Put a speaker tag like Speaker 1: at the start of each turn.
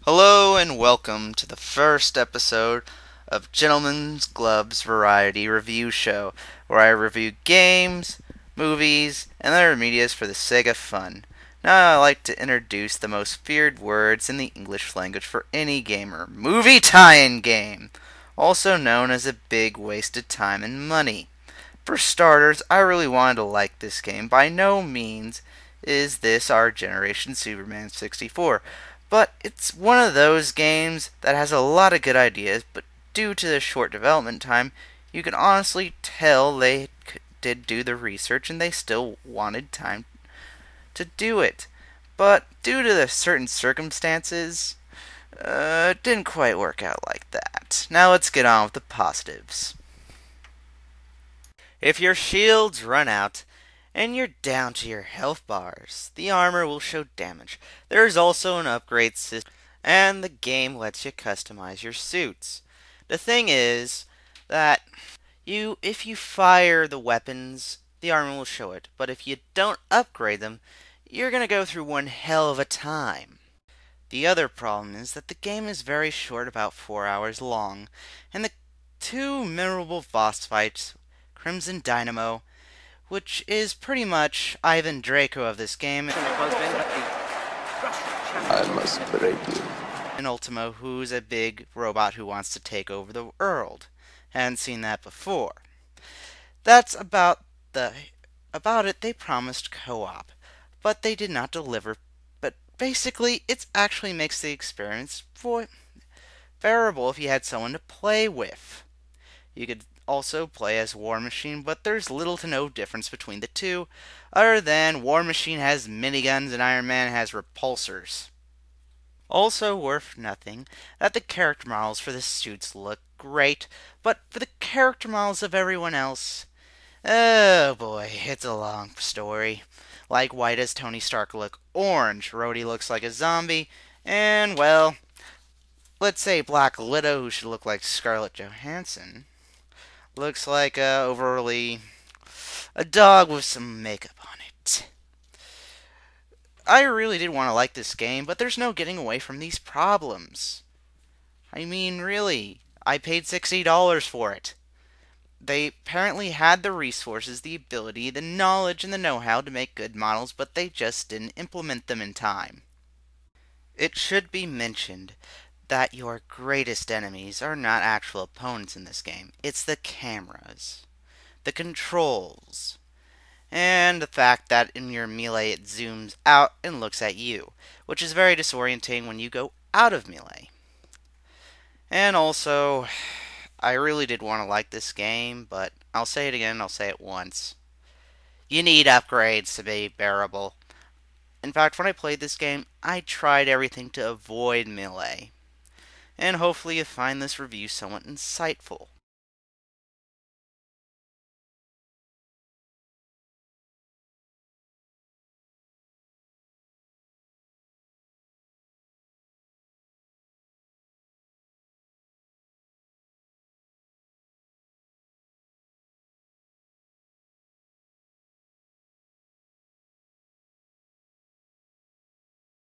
Speaker 1: Hello and welcome to the first episode of Gentlemen's Gloves Variety Review Show, where I review games, movies, and other medias for the sake of fun. Now I like to introduce the most feared words in the English language for any gamer, movie tie-in game, also known as a big waste of time and money. For starters, I really wanted to like this game. By no means is this our generation Superman 64, but it's one of those games that has a lot of good ideas, but due to the short development time, you can honestly tell they did do the research and they still wanted time to do it. But due to the certain circumstances, it didn't quite work out like that. Now let's get on with the positives. If your shields run out and you're down to your health bars, the armor will show damage. There is also an upgrade system, and the game lets you customize your suits. The thing is that if you fire the weapons, the armor will show it, but if you don't upgrade them, you're going to go through one hell of a time. The other problem is that the game is very short, about 4 hours long, and the two memorable boss fights, Crimson Dynamo, which is pretty much Ivan Draco of this game,
Speaker 2: I must break you.
Speaker 1: and Ultimo, who's a big robot who wants to take over the world. Hadn't seen that before. That's about it. They promised co-op, but they did not deliver. But basically, it actually makes the experience bearable if you had someone to play with. You could also play as War Machine, but there's little to no difference between the two, other than War Machine has miniguns and Iron Man has repulsors. Also worth nothing that the character models for the suits look great, but for the character models of everyone else, oh boy, it's a long story. Like, why does Tony Stark look orange? Rhodey looks like a zombie, and well, let's say Black Widow, who should look like Scarlett Johansson, looks like a dog with some makeup on it. I really did want to like this game, but there's no getting away from these problems. I mean, really, I paid $60 for it. They apparently had the resources, the ability, the knowledge, and the know-how to make good models, but they just didn't implement them in time. It should be mentioned that your greatest enemies are not actual opponents in this game. It's the cameras, the controls, and the fact that in your melee it zooms out and looks at you, which is very disorientating when you go out of melee. And also, I really did want to like this game, but I'll say it again, I'll say it once. You need upgrades to be bearable. In fact, when I played this game, I tried everything to avoid melee. And hopefully you find this review somewhat insightful.